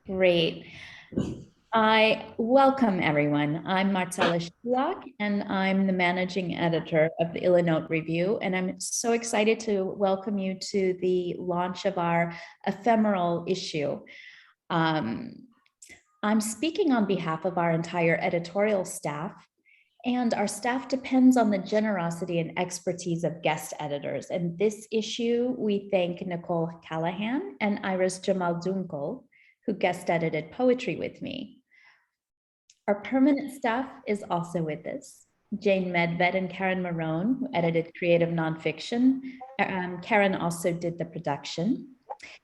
Great. I welcome everyone. I'm Marcela Sulak, and I'm the managing editor of the Ilanot Review, and I'm so excited to welcome you to the launch of our ephemeral issue. I'm speaking on behalf of our entire editorial staff, and our staff depends on the generosity and expertise of guest editors. And this issue, we thank Nicole Callahan and Iris Jamal Dunkel, who guest edited poetry with me. Our permanent staff is also with us. Jane Medved and Karen Marone, who edited creative nonfiction. Karen also did the production.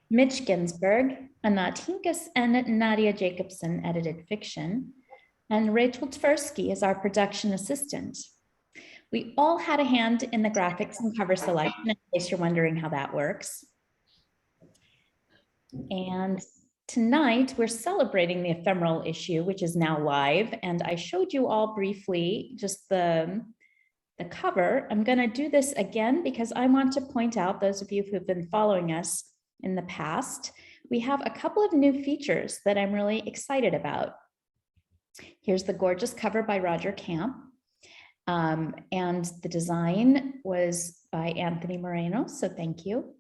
Mitch Ginsburg, Anat Hinkas, and Nadia Jacobson edited fiction. And Rachel Tversky is our production assistant. We all had a hand in the graphics and cover selection, in case you're wondering how that works. And tonight, we're celebrating the ephemeral issue, which is now live. And I showed you all briefly just the cover. I'm going to do this again because I want to point out, those of you who have been following us in the past, we have a couple of new features that I'm really excited about. Here's the gorgeous cover by Roger Camp. And the design was by Anthony Moreno, so thank you.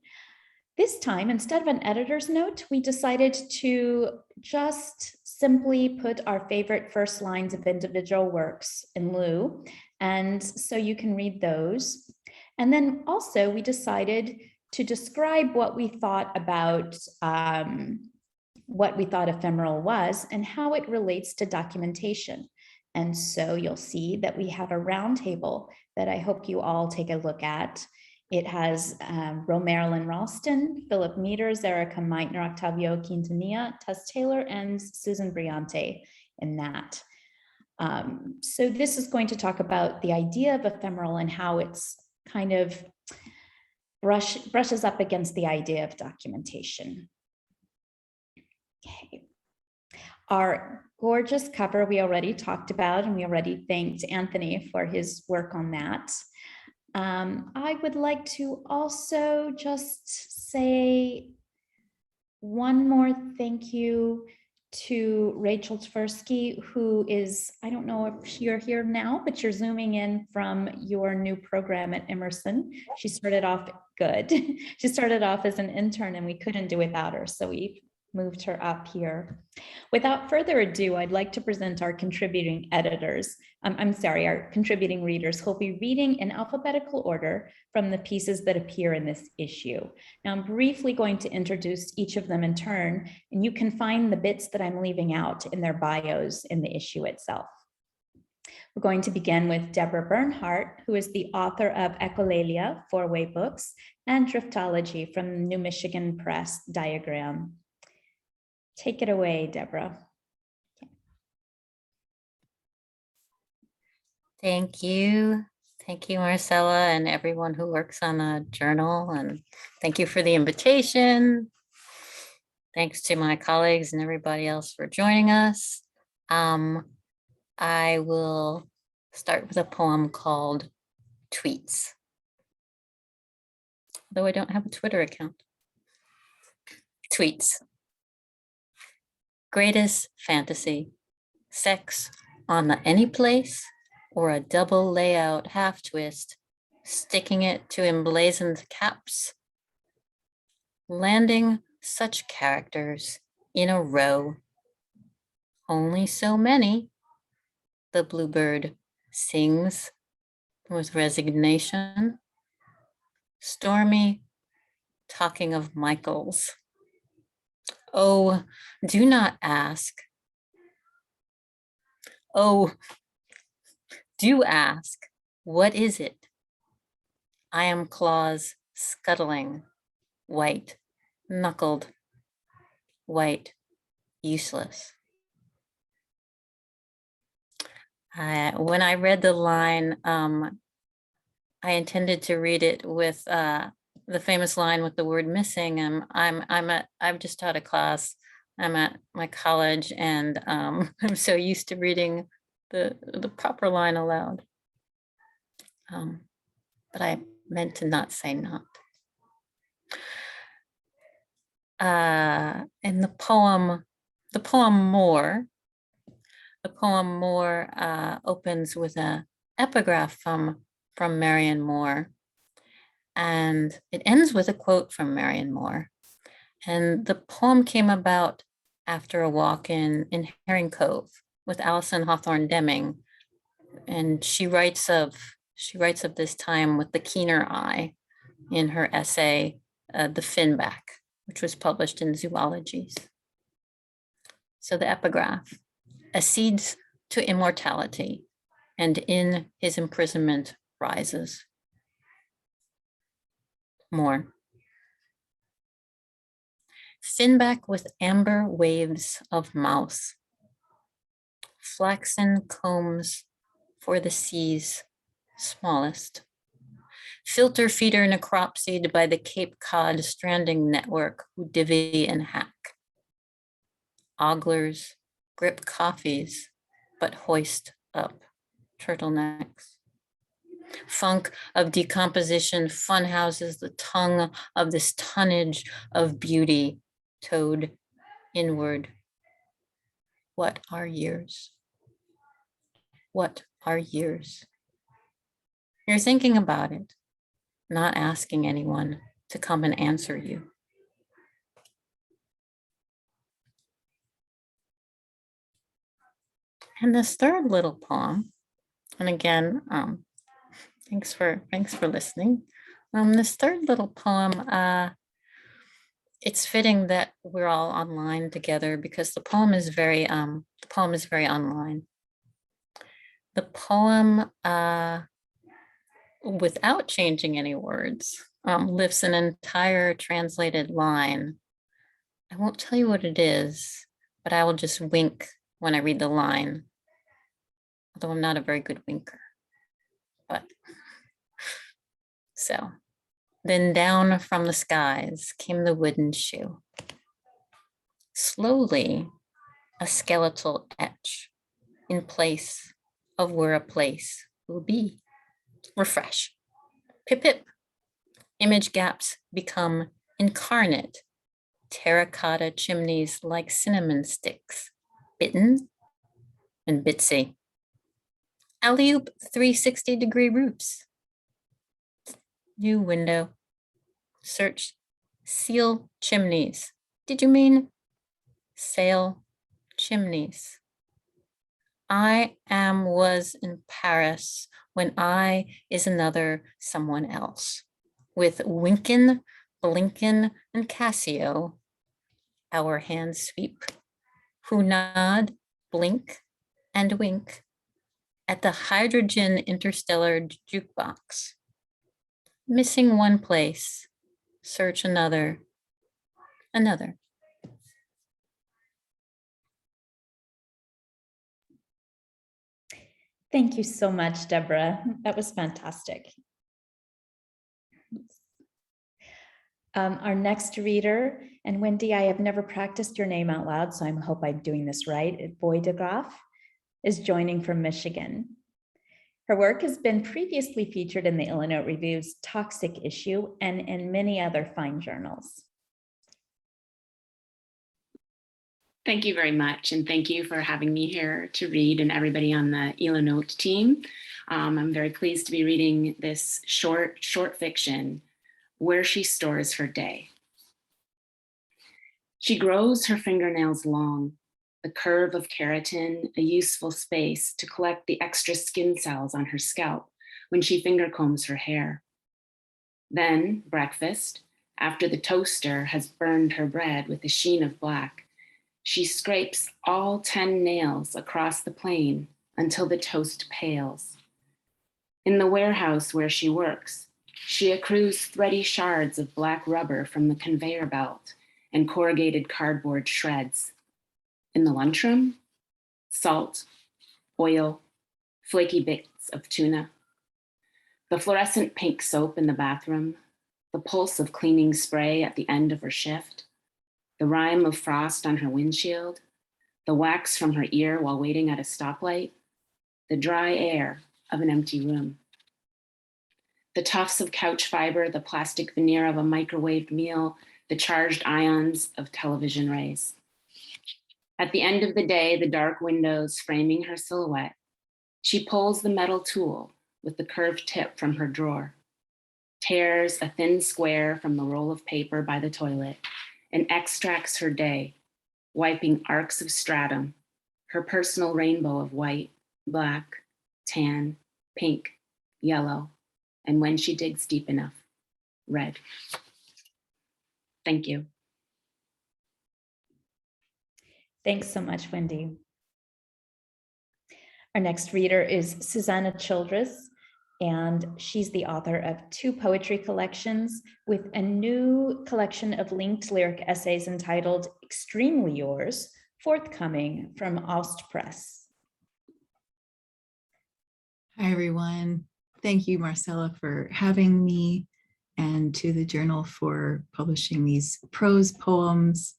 This time, instead of an editor's note, we decided to just simply put our favorite first lines of individual works in lieu. And so you can read those. And then also we decided to describe what we thought about what we thought ephemeral was and how it relates to documentation. And so you'll see that we have a round table that I hope you all take a look at. It has Romarilyn Ralston, Philip Meters, Erica Meitner, Octavio Quintanilla, Tess Taylor, and Susan Briante in that. So this is going to talk about the idea of ephemeral and how it's kind of brushes up against the idea of documentation. Okay. Our gorgeous cover we already talked about, and we already thanked Anthony for his work on that. I would like to also just say one more thank you to Rachel Tversky, who is, I don't know if you're here now, but you're zooming in from your new program at Emerson. She started off good. She started off as an intern and we couldn't do without her, so we moved her up here. Without further ado, I'd like to present our contributing editors. Our contributing readers who'll be reading in alphabetical order from the pieces that appear in this issue. Now, I'm briefly going to introduce each of them in turn, and you can find the bits that I'm leaving out in their bios in the issue itself. We're going to begin with Deborah Bernhardt, who is the author of Echolalia, 4-Way Books, and Driftology from New Michigan Press, Diagram. Take it away, Deborah. Thank you. Thank you, Marcela, and everyone who works on the journal. And thank you for the invitation. Thanks to my colleagues and everybody else for joining us. I will start with a poem called Tweets, though I don't have a Twitter account. Tweets. Greatest fantasy, sex on the any place or a double layout half twist, sticking it to emblazoned caps, landing such characters in a row. Only so many, the bluebird sings with resignation. Stormy, talking of Michaels. Oh, do not ask. Oh, do ask, what is it? I am claws scuttling, white, knuckled, white, useless. When I read the line, I intended to read it with the famous line with the word missing. I've just taught a class. I'm at my college, and I'm so used to reading the proper line aloud. But I meant to not say not. In the poem, The poem More opens with an epigraph from Marion Moore, and it ends with a quote from Marion Moore. And the poem came about after a walk in Herring Cove with Alison Hawthorne Deming, and she writes of this time with the keener eye in her essay, The Finback, which was published in Zoologies. So the epigraph: accedes to immortality, and in his imprisonment rises. More. Finback with amber waves of mouth, flaxen combs for the sea's smallest, filter feeder necropsied by the Cape Cod stranding network who divvy and hack. Oglers grip coffees, but hoist up turtlenecks. Funk of decomposition fun houses the tongue of this tonnage of beauty towed inward. What are years? What are years? You're thinking about it, not asking anyone to come and answer you. And this third little poem, and again, thanks for listening. This third little poem, it's fitting that we're all online together because the poem is very online. The poem, without changing any words, lifts an entire translated line. I won't tell you what it is, but I will just wink when I read the line, although I'm not a very good winker. But so, then down from the skies came the wooden shoe. Slowly, a skeletal etch in place of where a place will be. Refresh. Pip pip. Image gaps become incarnate. Terracotta chimneys like cinnamon sticks. Bitten and bitsy. Alley-oop 360-degree roofs. New window. Search seal chimneys. Did you mean sail chimneys? I was in Paris when I is another someone else. With Winkin, Blinken, and Cassio, our hands sweep, who nod, blink, and wink at the hydrogen interstellar jukebox. Missing one place, search another. Thank you so much, Deborah. That was fantastic. Our next reader, and Wendy, I have never practiced your name out loud, so I hope I'm doing this right. BooydeGraaff is joining from Michigan. Her work has been previously featured in the Ilanot Review's Toxic issue and in many other fine journals. Thank you very much, and thank you for having me here to read, and everybody on the Ilanot team. I'm very pleased to be reading this short fiction, Where She Stores Her Day. She grows her fingernails long, the curve of keratin, a useful space to collect the extra skin cells on her scalp when she finger combs her hair. Then, breakfast, after the toaster has burned her bread with a sheen of black, she scrapes all 10 nails across the plane until the toast pales. In the warehouse where she works, she accrues thready shards of black rubber from the conveyor belt and corrugated cardboard shreds. In the lunchroom, salt, oil, flaky bits of tuna. The fluorescent pink soap in the bathroom, the pulse of cleaning spray at the end of her shift, the rime of frost on her windshield, the wax from her ear while waiting at a stoplight, the dry air of an empty room. The tufts of couch fiber, the plastic veneer of a microwaved meal, the charged ions of television rays. At the end of the day, the dark windows framing her silhouette, she pulls the metal tool with the curved tip from her drawer, tears a thin square from the roll of paper by the toilet, and extracts her day, wiping arcs of stratum, her personal rainbow of white, black, tan, pink, yellow, and when she digs deep enough, red. Thank you. Thanks so much, Wendy. Our next reader is Susanna Childress, and she's the author of 2 poetry collections with a new collection of linked lyric essays entitled Extremely Yours, forthcoming from Aust Press. Hi, everyone. Thank you, Marcela, for having me, and to the journal for publishing these prose poems,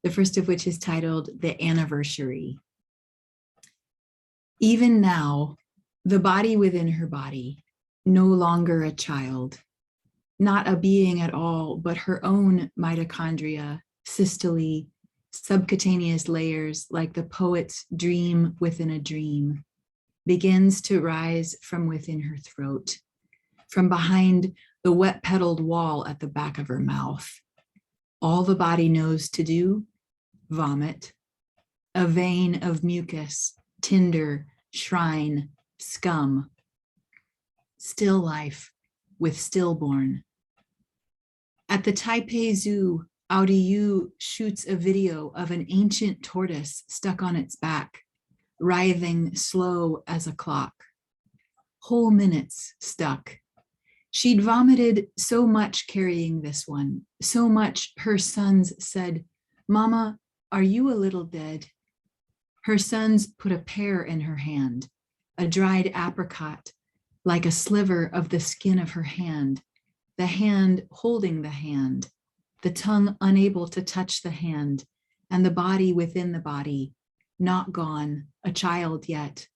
the first of which is titled The Anniversary. Even now, the body within her body, no longer a child, not a being at all, but her own mitochondria, systole, subcutaneous layers like the poet's dream within a dream, begins to rise from within her throat, from behind the wet-petaled wall at the back of her mouth. All the body knows to do, vomit, a vein of mucus, tinder, shrine, scum, still life with stillborn. At the Taipei Zoo, Audi Yu shoots a video of an ancient tortoise stuck on its back, writhing slow as a clock. Whole minutes stuck. She'd vomited so much carrying this one, so much her sons said, "Mama, are you a little dead?" Her sons put a pear in her hand, a dried apricot, like a sliver of the skin of her hand, the hand holding the hand, the tongue unable to touch the hand, and the body within the body, not gone, a child yet,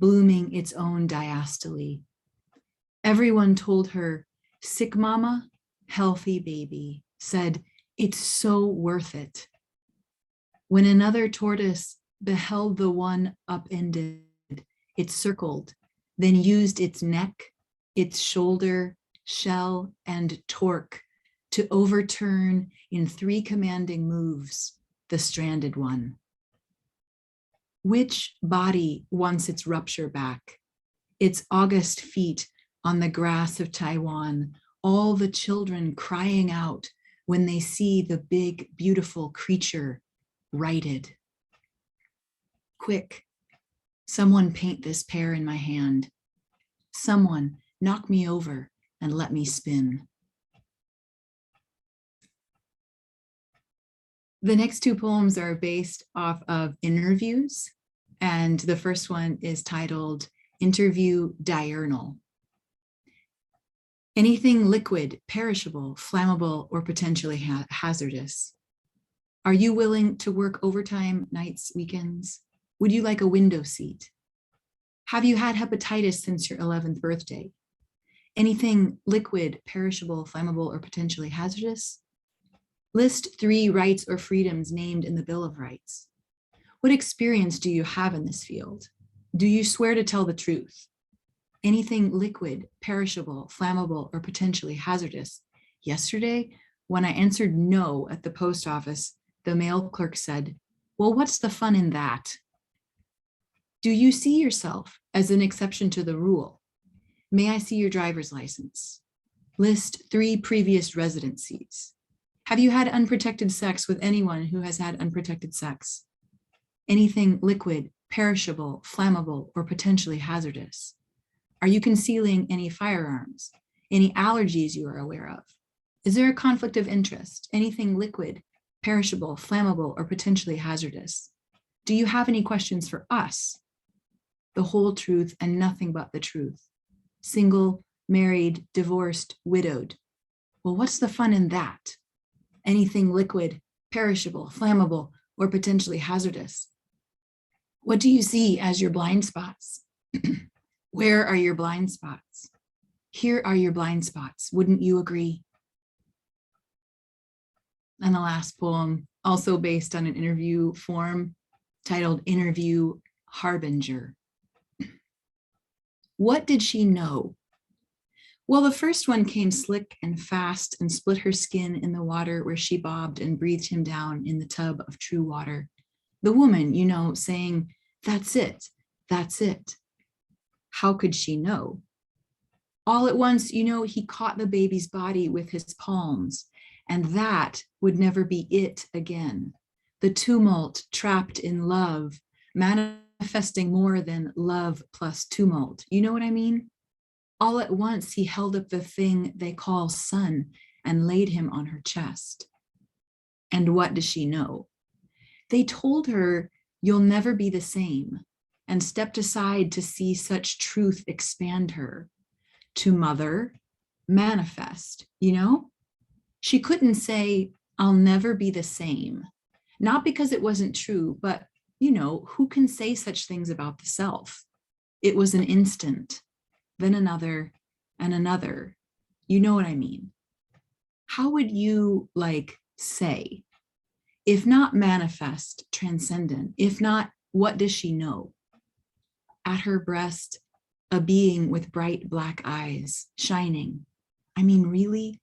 blooming its own diastole. Everyone told her, sick mama, healthy baby, said, it's so worth it. When another tortoise beheld the one upended, it circled, then used its neck, its shoulder, shell, and torque to overturn in 3 commanding moves the stranded one. Which body wants its rupture back? Its august feet on the grass of Taiwan, all the children crying out when they see the big, beautiful creature righted. Quick, someone paint this pear in my hand. Someone knock me over and let me spin. The next 2 poems are based off of interviews, and the first one is titled Interview Diurnal. Anything liquid, perishable, flammable, or potentially hazardous. Are you willing to work overtime, nights, weekends? Would you like a window seat? Have you had hepatitis since your 11th birthday? Anything liquid, perishable, flammable, or potentially hazardous? List 3 rights or freedoms named in the Bill of Rights. What experience do you have in this field? Do you swear to tell the truth? Anything liquid, perishable, flammable, or potentially hazardous? Yesterday, when I answered no at the post office, the mail clerk said, well, what's the fun in that? Do you see yourself as an exception to the rule? May I see your driver's license? List 3 previous residencies. Have you had unprotected sex with anyone who has had unprotected sex? Anything liquid, perishable, flammable, or potentially hazardous? Are you concealing any firearms? Any allergies you are aware of? Is there a conflict of interest? Anything liquid, perishable, flammable, or potentially hazardous? Do you have any questions for us? The whole truth and nothing but the truth. Single, married, divorced, widowed. Well, what's the fun in that? Anything liquid, perishable, flammable, or potentially hazardous? What do you see as your blind spots? Where are your blind spots? Here are your blind spots. Wouldn't you agree? And the last poem, also based on an interview form, titled Interview Harbinger. What did she know? Well, the first one came slick and fast and split her skin in the water where she bobbed and breathed him down in the tub of true water. The woman, you know, saying, "That's it, that's it." How could she know? All at once, you know, he caught the baby's body with his palms, and that would never be it again. The tumult trapped in love, manifesting more than love plus tumult. You know what I mean? All at once, he held up the thing they call son and laid him on her chest. And what does she know? They told her, "You'll never be the same," and stepped aside to see such truth expand her. To mother, manifest, you know? She couldn't say, "I'll never be the same." Not because it wasn't true, but, you know, who can say such things about the self? It was an instant, then another, and another. You know what I mean? How would you, say? If not manifest, transcendent, if not, what does she know? At her breast, a being with bright black eyes, shining. I mean, really?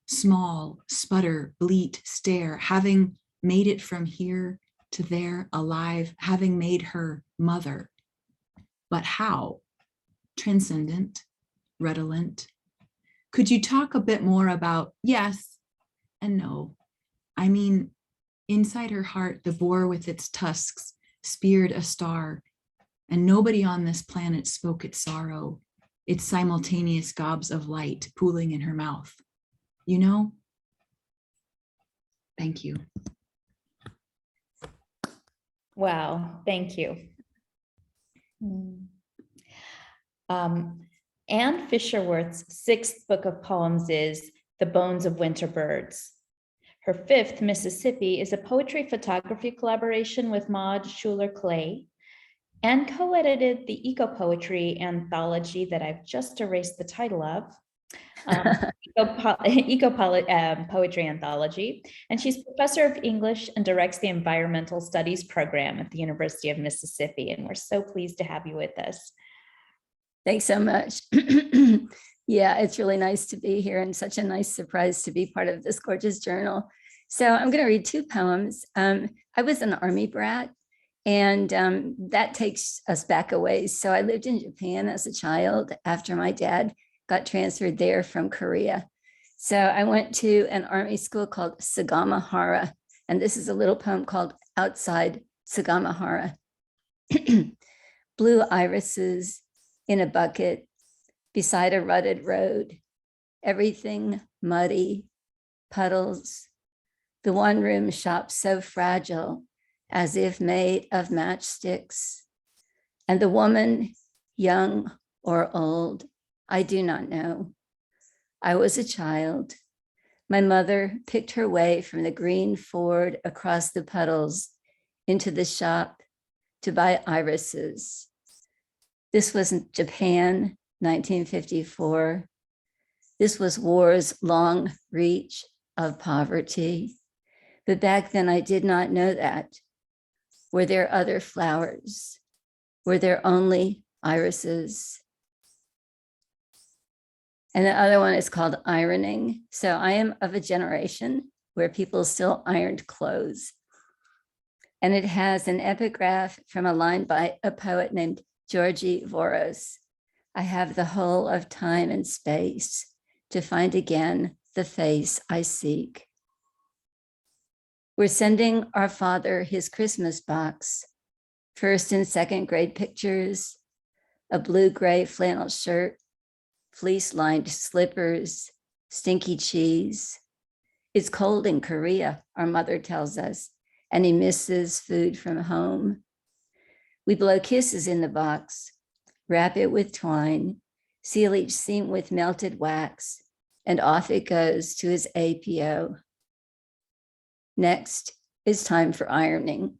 Small, sputter, bleat, stare, having made it from here to there, alive, having made her mother. But how? Transcendent, redolent. Could you talk a bit more about yes and no? I mean, inside her heart, the boar with its tusks speared a star, and nobody on this planet spoke its sorrow, its simultaneous gobs of light pooling in her mouth. You know? Thank you. Wow, thank you. Anne Fisher-Wirth's sixth book of poems is The Bones of Winter Birds. Her fifth, Mississippi, is a poetry photography collaboration with Maud Schuler-Clay, and co-edited the eco-poetry anthology that I've just erased the title of, poetry anthology. And she's professor of English and directs the environmental studies program at the University of Mississippi. And we're so pleased to have you with us. Thanks so much. Yeah, it's really nice to be here and such a nice surprise to be part of this gorgeous journal. So I'm going to read two poems. I was an army brat, and that takes us back a ways. So I lived in Japan as a child after my dad got transferred there from Korea. So I went to an army school called Sagamihara, and this is a little poem called Outside Sagamihara. Blue irises in a bucket beside a rutted road, everything muddy, puddles, the one-room shop so fragile as if made of matchsticks, and the woman, young or old, I do not know. I was a child. My mother picked her way from the green Ford across the puddles into the shop to buy irises. This was Japan, 1954. This was war's long reach of poverty. But back then I did not know that. Were there other flowers? Were there only irises? And the other one is called Ironing. So I am of a generation where people still ironed clothes. And it has an epigraph from a line by a poet named Georgi Voros. I have the whole of time and space to find again the face I seek. We're sending our father his Christmas box, first and second grade pictures, a blue-gray flannel shirt, fleece-lined slippers, stinky cheese. It's cold in Korea, our mother tells us, and he misses food from home. We blow kisses in the box, wrap it with twine, seal each seam with melted wax, and off it goes to his APO. Next, it's time for ironing.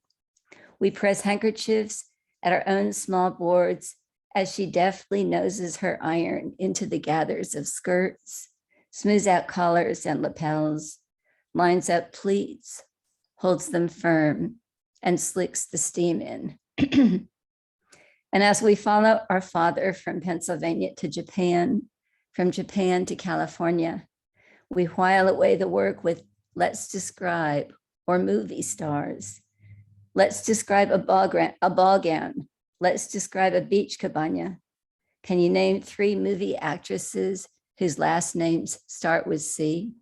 We press handkerchiefs at our own small boards as she deftly noses her iron into the gathers of skirts, smooths out collars and lapels, lines up pleats, holds them firm, and slicks the steam in. And as we follow our father from Pennsylvania to Japan, from Japan to California, we while away the work with let's describe or movie stars. Let's describe a ball gown. Let's describe a beach cabana. Can you name 3 movie actresses whose last names start with C?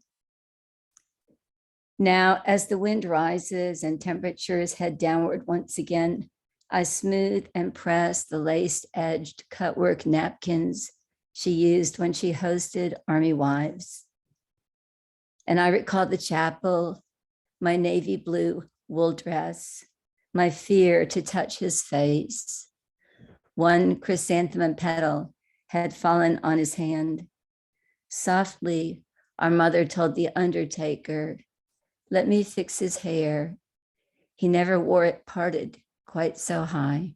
Now, as the wind rises and temperatures head downward once again, I smooth and press the lace-edged cutwork napkins she used when she hosted Army Wives. And I recall the chapel, my navy blue wool dress, my fear to touch his face. One chrysanthemum petal had fallen on his hand. Softly, our mother told the undertaker, "Let me fix his hair. He never wore it parted quite so high."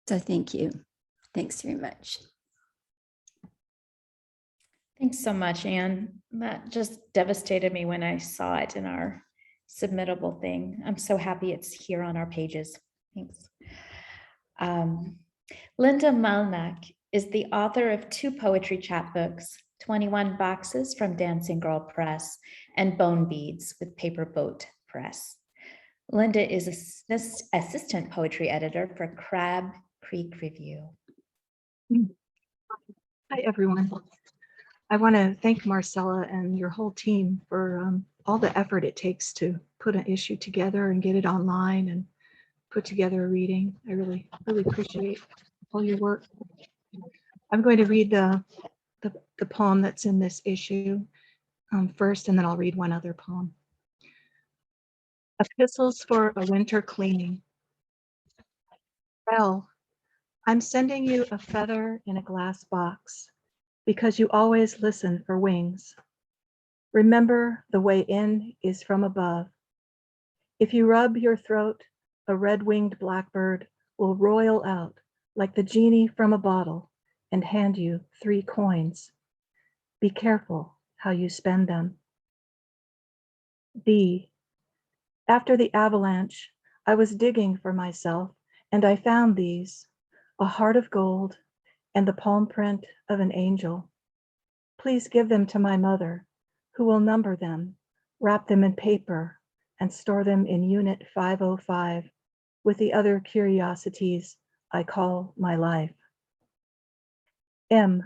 So thank you. Thanks very much. Thanks so much, Anne. That just devastated me when I saw it in our submittable thing. I'm so happy it's here on our pages. Thanks. Linda Malnack is the author of 2 poetry chapbooks, 21 Boxes from Dancing Girl Press and Bone Beads with Paper Boat Press. Linda is assistant poetry editor for Crab Creek Review. Hi, everyone. I want to thank Marcela and your whole team for all the effort it takes to put an issue together and get it online and put together a reading. I really appreciate all your work. I'm going to read the poem that's in this issue first, and then I'll read one other poem. Epistles for a Winter Cleaning. Well, I'm sending you a feather in a glass box because you always listen for wings. Remember, the way in is from above. If you rub your throat, a red-winged blackbird will roil out like the genie from a bottle and hand you 3 coins. Be careful how you spend them. B. After the avalanche, I was digging for myself and I found these, a heart of gold and the palm print of an angel. Please give them to my mother, who will number them, wrap them in paper, and store them in Unit 505 with the other curiosities I call my life. M.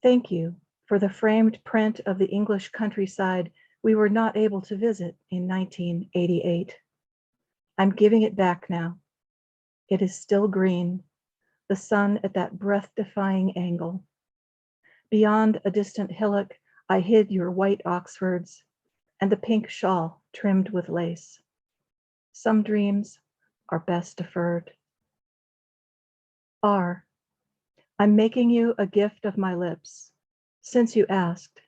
Thank you for the framed print of the English countryside we were not able to visit in 1988. I'm giving it back now. It is still green, the sun at that breath-defying angle. Beyond a distant hillock, I hid your white Oxfords and the pink shawl trimmed with lace. Some dreams are best deferred. R. I'm making you a gift of my lips, since you asked,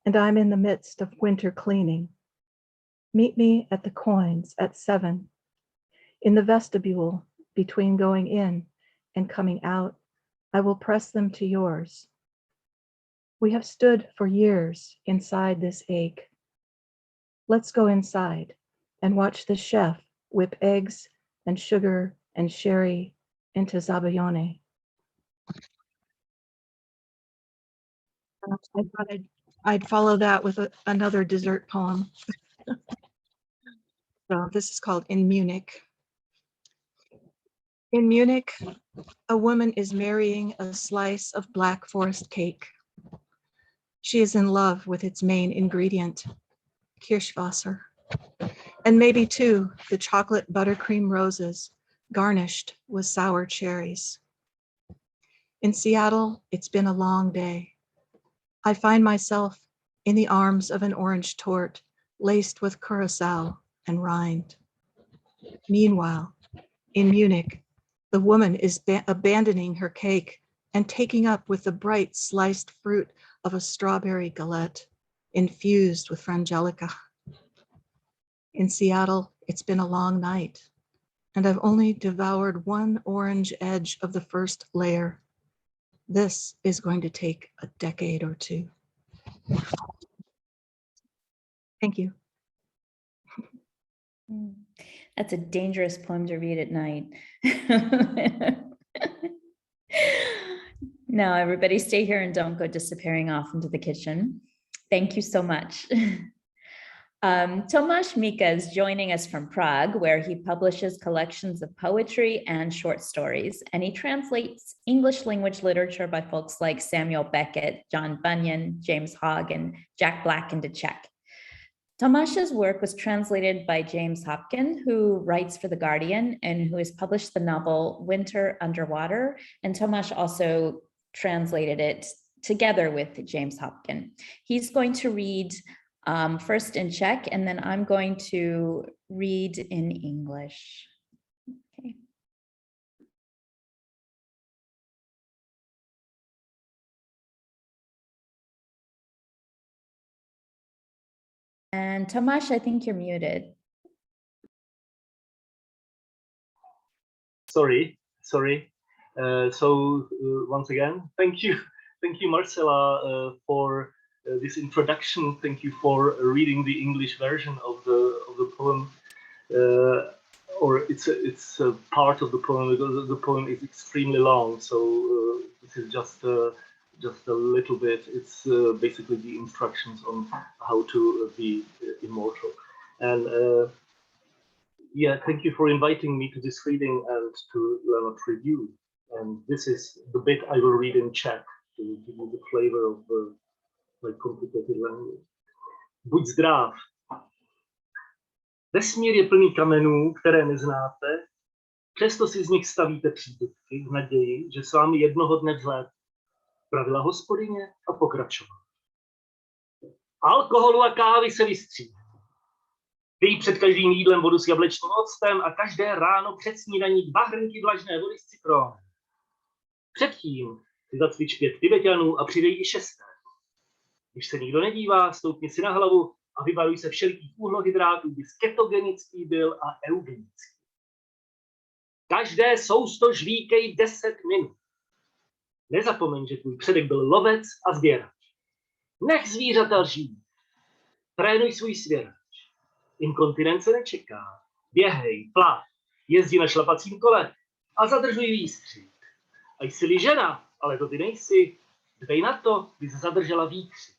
and I'm in the midst of winter cleaning. Meet me at the coins at 7. In the vestibule between going in and coming out, I will press them to yours. We have stood for years inside this ache. Let's go inside and watch the chef whip eggs and sugar and sherry into zabaione. I thought I'd follow that with another dessert poem. So this is called In Munich. In Munich, a woman is marrying a slice of Black Forest cake. She is in love with its main ingredient, Kirschwasser, and maybe too the chocolate buttercream roses garnished with sour cherries. In Seattle, it's been a long day. I find myself in the arms of an orange tort laced with curacao and rind. Meanwhile, in Munich, the woman is abandoning her cake and taking up with the bright sliced fruit of a strawberry galette infused with frangelica. In Seattle, it's been a long night, and I've only devoured one orange edge of the first layer. This is going to take a decade or 2. Thank you. That's a dangerous poem to read at night. Now, everybody stay here and don't go disappearing off into the kitchen. Thank you so much. Tomáš Míka is joining us from Prague, where he publishes collections of poetry and short stories, and he translates English language literature by folks like Samuel Beckett, John Bunyan, James Hogg, and Jack Black into Czech. Tomáš's work was translated by James Hopkin, who writes for The Guardian and who has published the novel Winter Underwater, and Tomáš also translated it together with James Hopkin. He's going to read first in Czech, and then I'm going to read in English. Okay. And Tomáš, I think you're muted. Sorry. Once again, thank you, Marcela, for this introduction. Thank you for reading the English version of the poem, or it's a part of the poem because the poem is extremely long. So this is just a little bit. It's basically the instructions on how to be immortal. And yeah, thank you for inviting me to this reading and to Ilanot Review. And this is the bit I will read in Czech to give you the flavor of my complicated language. Buď zdrav. Vesmír je plný kamenů, které neznáte, přesto si z nich stavíte příbytky v naději, že s vámi jednoho dne vzlétne. Pravila hospodyně a pokračovat. Alkoholu a kávy se vystříhají. Pij před každým jídlem vodu s jablečným octem a každé ráno před snídaní 2 hrnky vlažné vody s citronem. Předtím si zacvič 5 Tibeťanů a přidej i 6. Když se nikdo nedívá, stoupni si na hlavu a vyvaruj se všelikých uhlohydrátů, bys ketogenický byl a eugenický. Každé sousto žvíkej 10 minut. Nezapomeň, že tvůj předek byl lovec a sběrač. Nech zvířata žít. Trénuj svůj svěrač. Inkontinence nečeká. Běhej, plav, jezdi na šlapacím kole a zadržuj výstřik. A jsi-li žena, ale to ty nejsi, dbej na to, bys zadržela výkřik.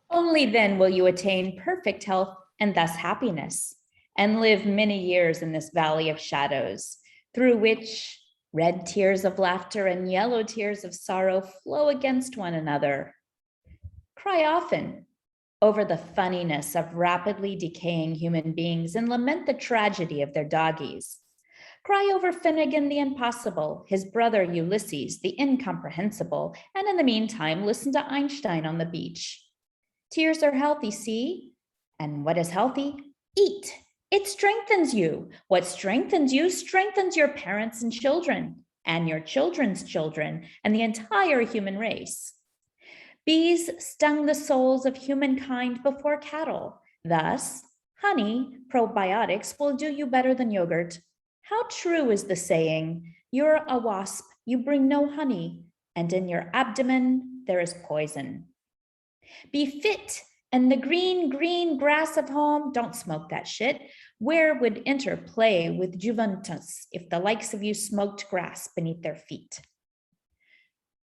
Only then will you attain perfect health and thus happiness, and live many years in this valley of shadows, through which red tears of laughter and yellow tears of sorrow flow against one another. Cry often over the funniness of rapidly decaying human beings and lament the tragedy of their doggies. Cry over Finnegan the impossible, his brother Ulysses the incomprehensible, and in the meantime, listen to Einstein on the beach. Tears are healthy, see? And what is healthy? Eat. It strengthens you. What strengthens you strengthens your parents and children, and your children's children, and the entire human race. Bees stung the souls of humankind before cattle. Thus, honey, probiotics will do you better than yogurt. How true is the saying, you're a wasp, you bring no honey, and in your abdomen there is poison. Be fit, and the green grass of home, don't smoke that shit. Where would interplay with Juventus if the likes of you smoked grass beneath their feet?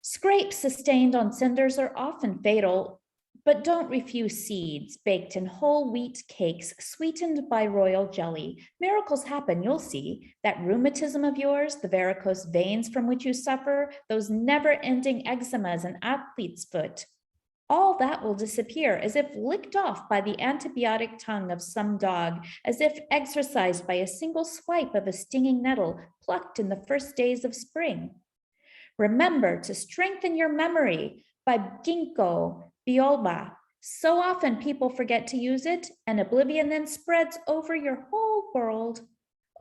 Scrapes sustained on cinders are often fatal, but don't refuse seeds baked in whole wheat cakes sweetened by royal jelly. Miracles happen, you'll see. That rheumatism of yours, the varicose veins from which you suffer, those never-ending eczemas and athlete's foot, all that will disappear as if licked off by the antibiotic tongue of some dog, as if exorcised by a single swipe of a stinging nettle plucked in the first days of spring. Remember to strengthen your memory by ginkgo biloba. So often people forget to use it, and oblivion then spreads over your whole world,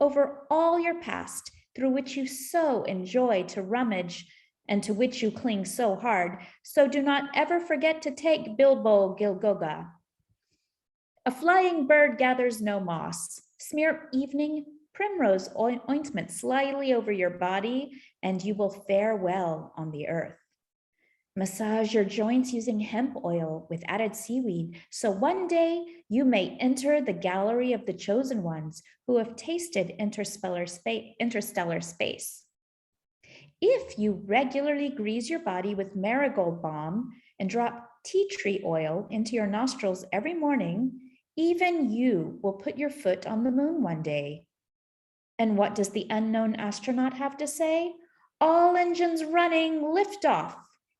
over all your past, through which you so enjoy to rummage and to which you cling so hard. So do not ever forget to take Bilbo Gilgoga. A flying bird gathers no moss. Smear evening primrose ointment slyly over your body, and you will fare well on the earth. Massage your joints using hemp oil with added seaweed, so one day you may enter the gallery of the chosen ones who have tasted interstellar space. If you regularly grease your body with marigold balm and drop tea tree oil into your nostrils every morning, even you will put your foot on the moon one day. And what does the unknown astronaut have to say? All engines running, liftoff.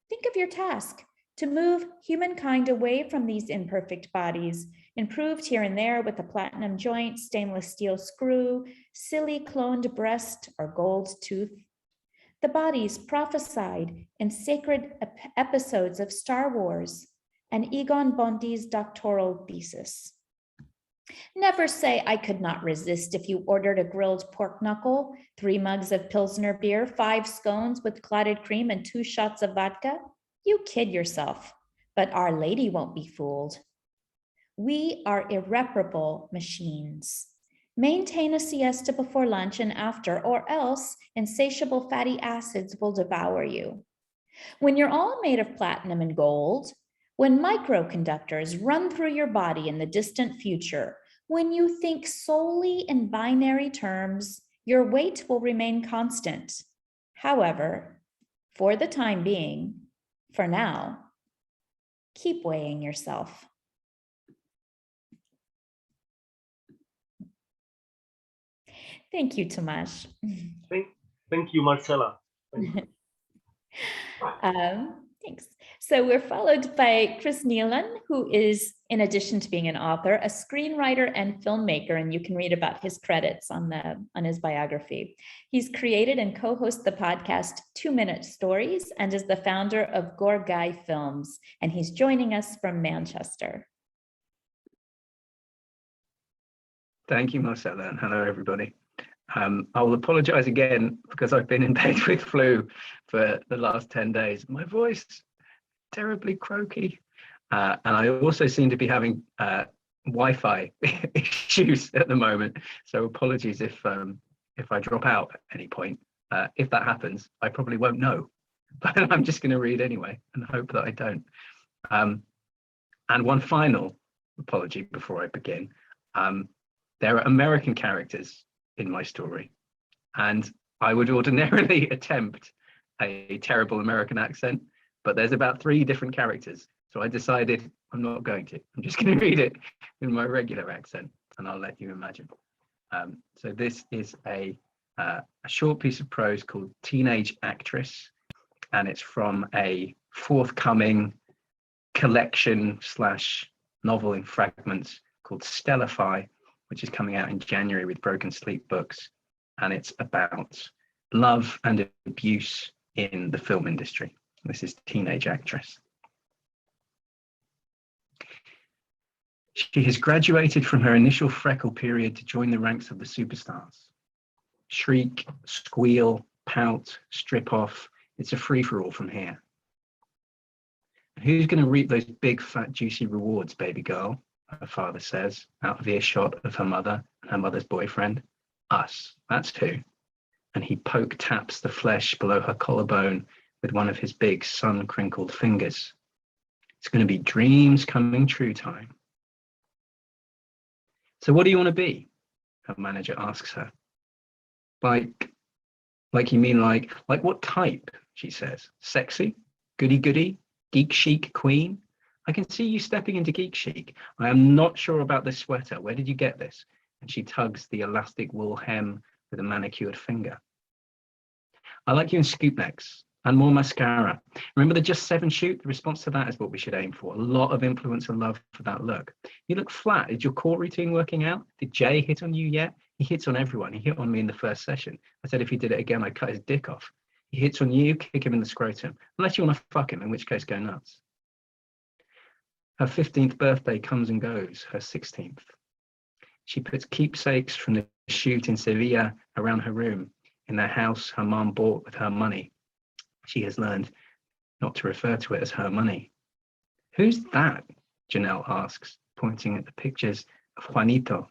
Think of your task: to move humankind away from these imperfect bodies, improved here and there with a platinum joint, stainless steel screw, silly cloned breast, or gold tooth. The bodies prophesied in sacred episodes of Star Wars and Egon Bondi's doctoral thesis. Never say I could not resist if you ordered a grilled pork knuckle, 3 mugs of Pilsner beer, 5 scones with clotted cream, and 2 shots of vodka. You kid yourself, but Our Lady won't be fooled. We are irreparable machines. Maintain a siesta before lunch and after, or else insatiable fatty acids will devour you. When you're all made of platinum and gold, when microconductors run through your body in the distant future, when you think solely in binary terms, your weight will remain constant. However, for the time being, for now, keep weighing yourself. Thank you, Tomáš. Thank you, Marcela. Thank you. Thanks. So we're followed by Chris Neilan, who is, in addition to being an author, a screenwriter and filmmaker, and you can read about his credits on his biography. He's created and co-hosts the podcast 2 Minute Stories and is the founder of Gorgai Films, and he's joining us from Manchester. Thank you, Marcela, and hello, everybody. I will apologize again because I've been in bed with flu for the last 10 days. My voice terribly croaky, and I also seem to be having Wi-Fi issues at the moment. So apologies if I drop out at any point. If that happens, I probably won't know, but I'm just going to read anyway and hope that I don't. And one final apology before I begin. There are American characters in my story, and I would ordinarily attempt a terrible American accent, but there's about 3 different characters. So I decided I'm not going to. I'm just going to read it in my regular accent, and I'll let you imagine. So this is a short piece of prose called Teenage Actress, and it's from a forthcoming collection / novel in fragments called Stellify, which is coming out in January with Broken Sleep Books, and it's about love and abuse in the film industry. This is Teenage Actress. She has graduated from her initial freckle period to join the ranks of the superstars. Shriek, squeal, pout, strip off. It's a free-for-all from here. And who's going to reap those big, fat, juicy rewards, baby girl? Her father says, out of earshot of her mother and her mother's boyfriend. Us, that's who. And he taps the flesh below her collarbone with one of his big sun-crinkled fingers. It's going to be dreams coming true time. So what do you want to be? Her manager asks her. Like you mean like what type? She says. Sexy? Goody-goody? Geek chic queen? I can see you stepping into geek chic. I am not sure about this sweater. Where did you get this? And she tugs the elastic wool hem with a manicured finger. I like you in scoop necks and more mascara. Remember the Just 7 shoot? The response to that is what we should aim for. A lot of influence and love for that look. You look flat. Is your core routine working out? Did Jay hit on you yet? He hits on everyone. He hit on me in the first session. I said if he did it again, I'd cut his dick off. He hits on you, kick him in the scrotum. Unless you want to fuck him, in which case go nuts. Her 15th birthday comes and goes, her 16th. She puts keepsakes from the shoot in Sevilla around her room, in their house her mom bought with her money. She has learned not to refer to it as her money. Who's that? Janelle asks, pointing at the pictures of Juanito.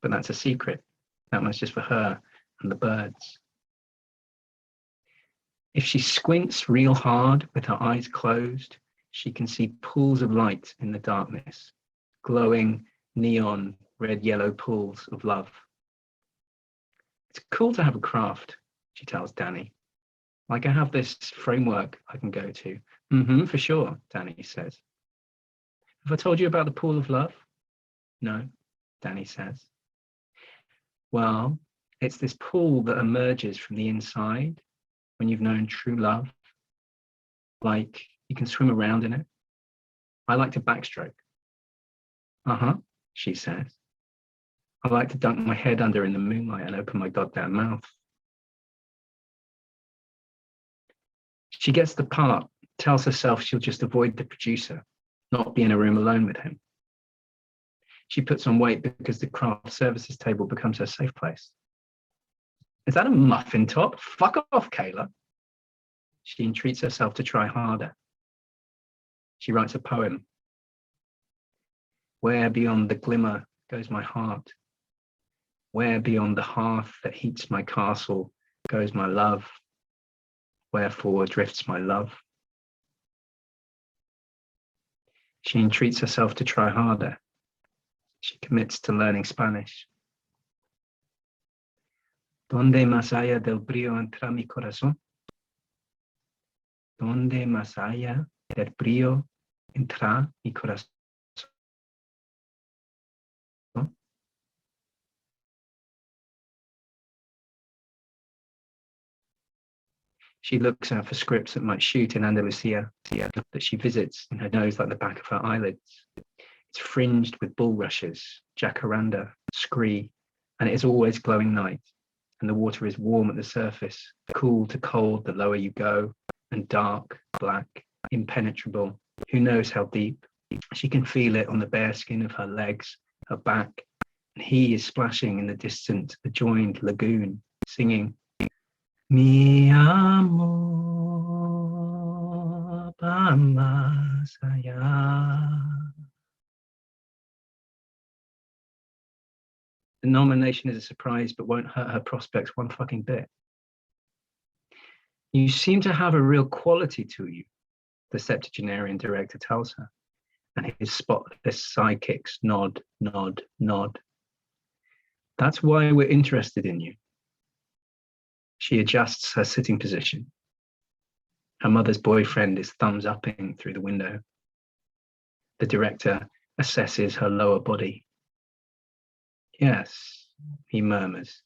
But that's a secret. That one's just for her and the birds. If she squints real hard with her eyes closed, she can see pools of light in the darkness, glowing neon red-yellow pools of love. It's cool to have a craft, she tells Danny. Like I have this framework I can go to. For sure, Danny says. Have I told you about the pool of love? No, Danny says. Well, it's this pool that emerges from the inside when you've known true love. Like you can swim around in it. I like to backstroke. She says. I like to dunk my head under in the moonlight and open my goddamn mouth. She gets the part, tells herself she'll just avoid the producer, not be in a room alone with him. She puts on weight because the craft services table becomes her safe place. Is that a muffin top? Fuck off, Kayla. She entreats herself to try harder. She writes a poem. Where beyond the glimmer goes my heart? Where beyond the hearth that heats my castle goes my love? Wherefore drifts my love? She entreats herself to try harder. She commits to learning Spanish. ¿Dónde más allá del brillo entra mi corazón? ¿Dónde más allá del brillo entra mi corazón? She looks out for scripts that might shoot in Andalusia, that she visits in her nose like the back of her eyelids. It's fringed with bulrushes, jacaranda, scree, and it is always glowing night, and the water is warm at the surface, cool to cold the lower you go, and dark, black, impenetrable, who knows how deep. She can feel it on the bare skin of her legs, her back, and he is splashing in the distant, adjoined lagoon, singing, Mi amor va más allá. The nomination is a surprise, but won't hurt her prospects one fucking bit. You seem to have a real quality to you, the septuagenarian director tells her, and his spotless sidekicks nod, nod, nod. That's why we're interested in you. She adjusts her sitting position. Her mother's boyfriend is thumbs-upping through the window. The director assesses her lower body. Yes, he murmurs.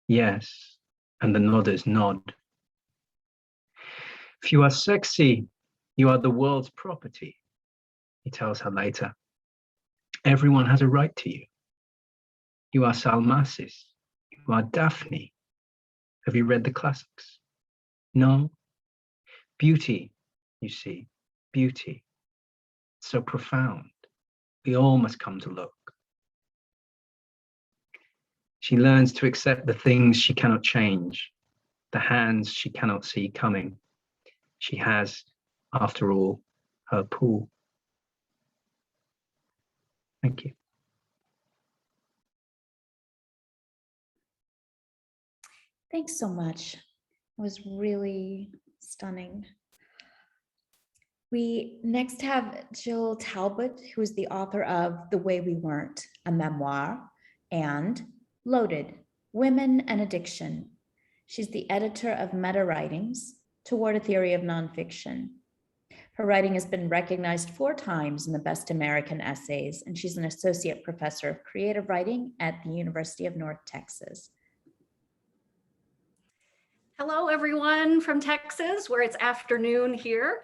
Yes, and the nodders nod. If you are sexy, you are the world's property, he tells her later. Everyone has a right to you. You are Salmacis. You are Daphne. Have you read the classics? No? Beauty, you see, beauty. So profound. We all must come to look. She learns to accept the things she cannot change, the hands she cannot see coming. She has, after all, her pool. Thank you. Thanks so much. It was really stunning. We next have Jill Talbot, who is the author of The Way We Weren't, a memoir, and Loaded, Women and Addiction. She's the editor of Meta Writings, Toward a Theory of Nonfiction. Her writing has been recognized 4 times in the Best American Essays, and she's an associate professor of creative writing at the University of North Texas. Hello, everyone from Texas, where it's afternoon here.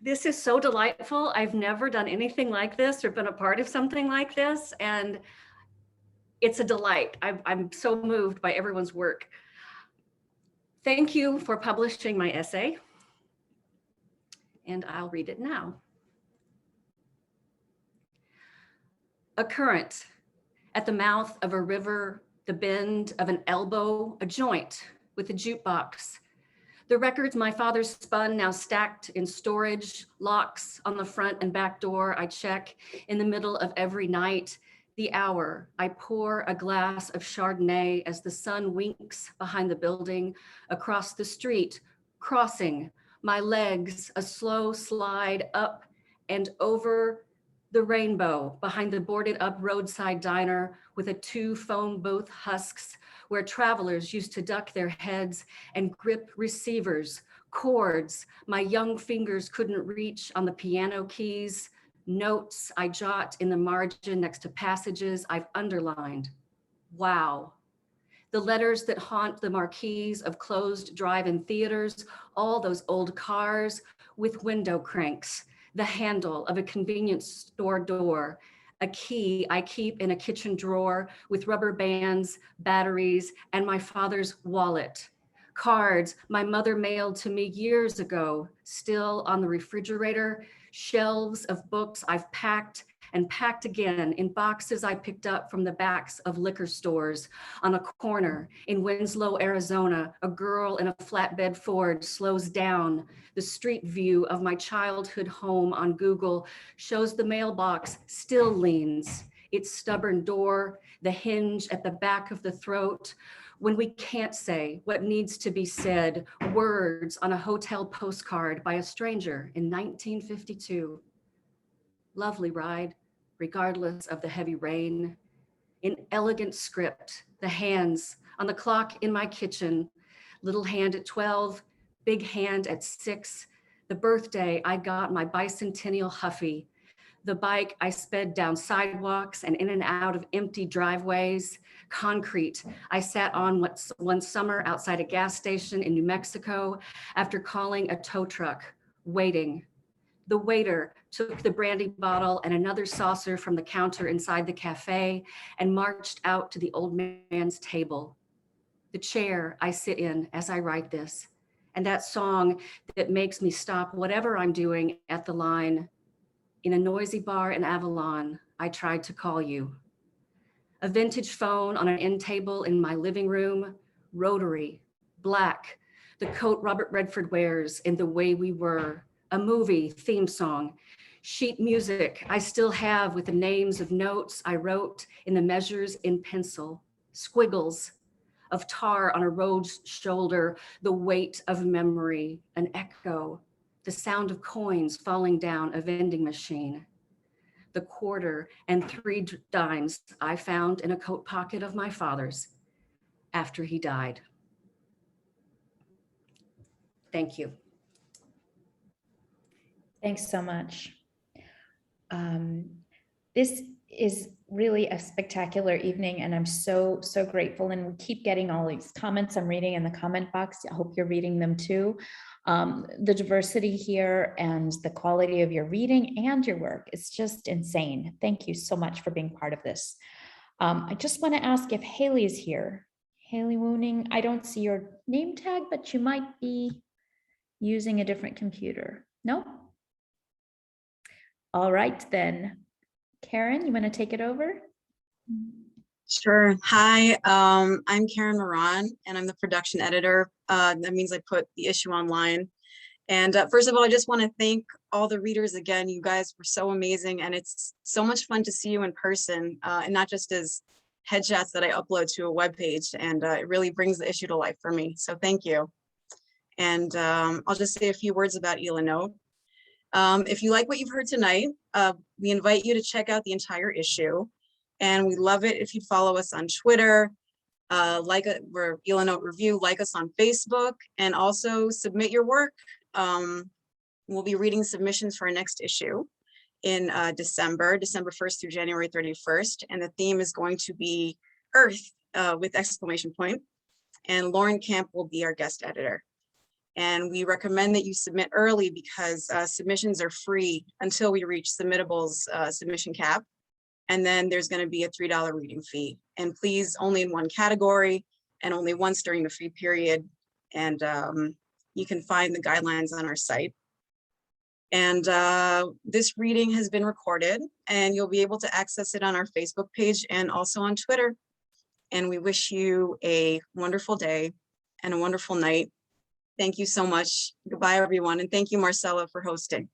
This is so delightful. I've never done anything like this or been a part of something like this, and it's a delight. I'm so moved by everyone's work. Thank you for publishing my essay, and I'll read it now. A current at the mouth of a river, the bend of an elbow, a joint with a jukebox. The records my father spun now stacked in storage, locks on the front and back door. I check in the middle of every night. The hour, I pour a glass of Chardonnay as the sun winks behind the building. Across the street, Crossing my legs, a slow slide up and over the rainbow behind the boarded up roadside diner with a 2 phone booth husks where travelers used to duck their heads and grip receivers, chords my young fingers couldn't reach on the piano keys, notes I jot in the margin next to passages I've underlined. Wow. The letters that haunt the marquees of closed drive-in theaters, all those old cars with window cranks, the handle of a convenience store door, a key I keep in a kitchen drawer with rubber bands, batteries, and my father's wallet. Cards my mother mailed to me years ago, still on the refrigerator, shelves of books I've packed and packed again in boxes I picked up from the backs of liquor stores. On a corner in Winslow, Arizona, a girl in a flatbed Ford slows down. The street view of my childhood home on Google shows the mailbox still leans, its stubborn door, the hinge at the back of the throat. When we can't say what needs to be said, words on a hotel postcard by a stranger in 1952. Lovely ride, regardless of the heavy rain. In elegant script, the hands on the clock in my kitchen, little hand at 12, big hand at 6, the birthday I got my bicentennial Huffy, the bike I sped down sidewalks and in and out of empty driveways, concrete I sat on one summer outside a gas station in New Mexico after calling a tow truck, waiting. The waiter took the brandy bottle and another saucer from the counter inside the cafe and marched out to the old man's table. The chair I sit in as I write this, and that song that makes me stop whatever I'm doing at the line. In a noisy bar in Avalon, I tried to call you. A vintage phone on an end table in my living room, rotary, black, the coat Robert Redford wears in The Way We Were, a movie theme song, sheet music I still have with the names of notes I wrote in the measures in pencil, squiggles of tar on a road's shoulder, the weight of memory, an echo, the sound of coins falling down a vending machine, the quarter and 3 dimes I found in a coat pocket of my father's after he died. Thank you. Thanks so much. This is really a spectacular evening, and I'm so grateful. And we keep getting all these comments I'm reading in the comment box. I hope you're reading them too. The diversity here and the quality of your reading and your work is just insane. Thank you so much for being part of this. I just want to ask if Haley is here. Haley Wooning, I don't see your name tag, but you might be using a different computer. No? All right, then. Karen, you want to take it over? Sure. Hi, I'm Karen Moran, and I'm the production editor. That means I put the issue online. And first of all, I just want to thank all the readers again. You guys were so amazing, and it's so much fun to see you in person, and not just as headshots that I upload to a webpage. And it really brings the issue to life for me. So thank you. And I'll just say a few words about Ilanot. If you like what you've heard tonight, we invite you to check out the entire issue. And we love it if you follow us on Twitter, we're Ilanot Review, like us on Facebook, and also submit your work. We'll be reading submissions for our next issue in December 1st through January 31st. And the theme is going to be Earth with exclamation point. And Lauren Camp will be our guest editor. And we recommend that you submit early because submissions are free until we reach Submittables submission cap. And then there's going to be a $3 reading fee. And please, only in one category and only once during the free period. And you can find the guidelines on our site. And this reading has been recorded, and you'll be able to access it on our Facebook page and also on Twitter. And we wish you a wonderful day and a wonderful night. Thank you so much. Goodbye, everyone. And thank you, Marcela, for hosting.